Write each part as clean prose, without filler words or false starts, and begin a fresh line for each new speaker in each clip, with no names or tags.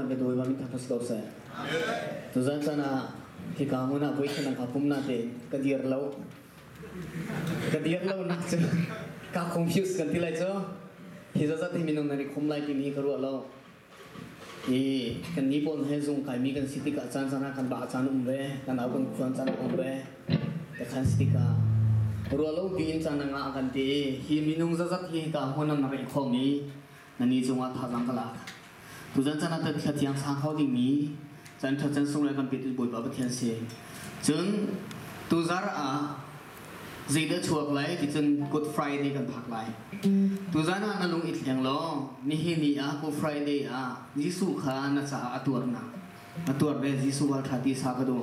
cái đôi mà mình thắp sáng sẽ tu dân sana thì cả môn nào với khả năng phum na thế cái điều lâu nát chứ cả confuse kan tilai cho thì ra thì mình nói không lại thì mình cái lâu thì cái ní bọn hay dùng cái mi cái city cả chan sana kan ba chan về kan áo kan khuan chan về cái kan city cả rồi lâu biên chan nga kan thì hi minung ra thì cả môn nào cái không mi nani chung at hazang kala tu dân sana tới khi tiang sang khâu đình mi chân thật chân sung lại kan bị bụi bảo thiên se chân tu zara gì đó chuộc lại thì chân Good Friday kan phak lại tu zana na lung it yang lo ni hi ni a Good Friday a Jisu kha na cha atur be Jisu al thati sa ka do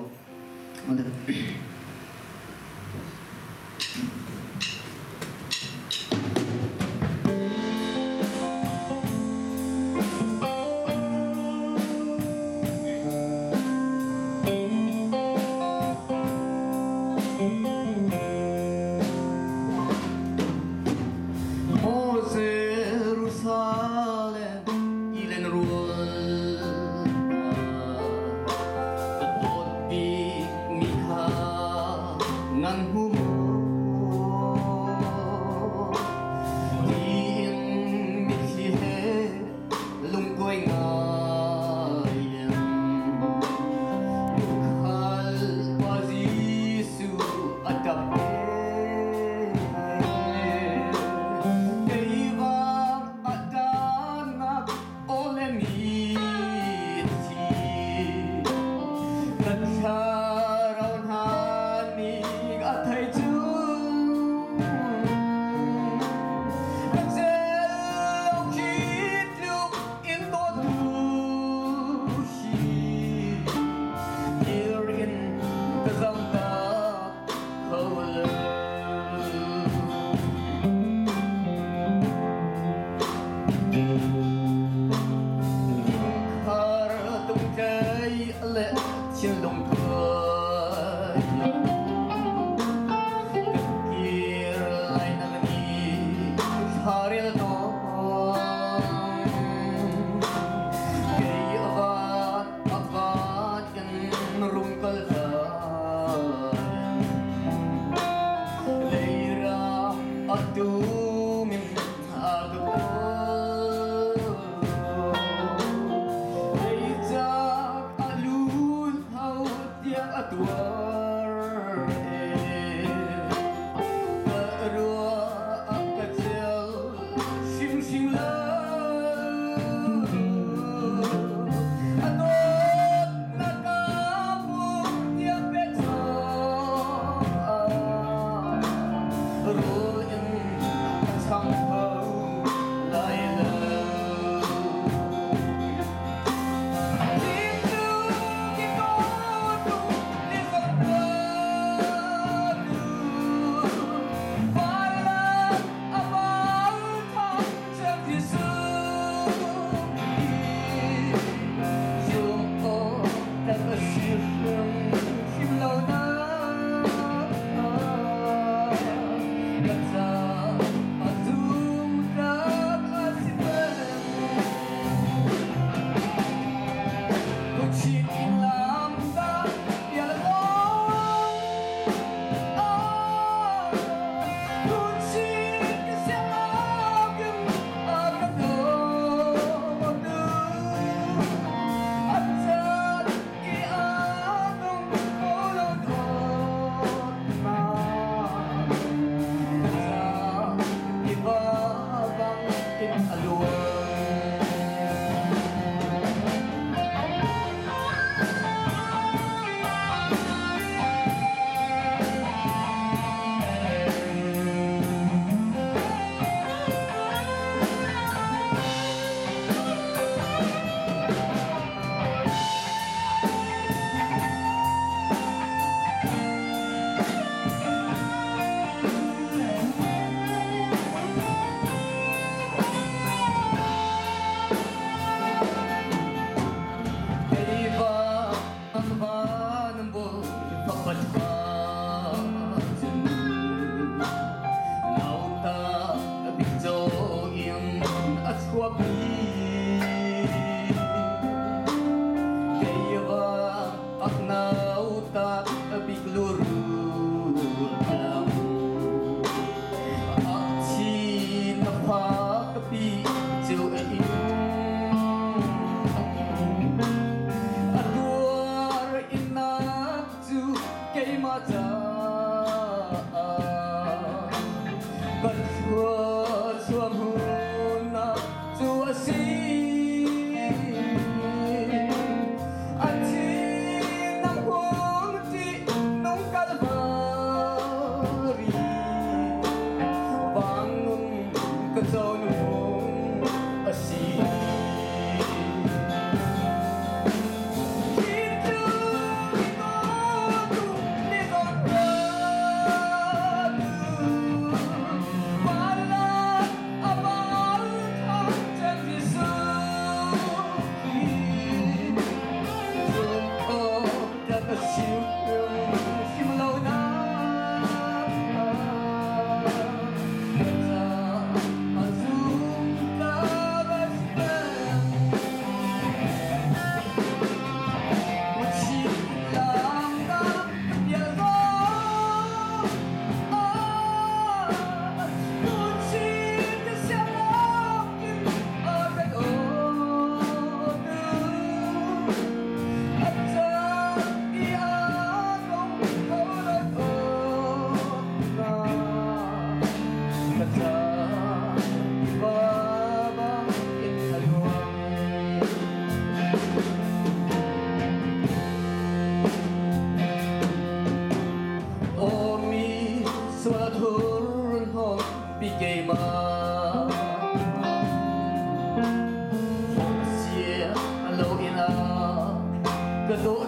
cơ tố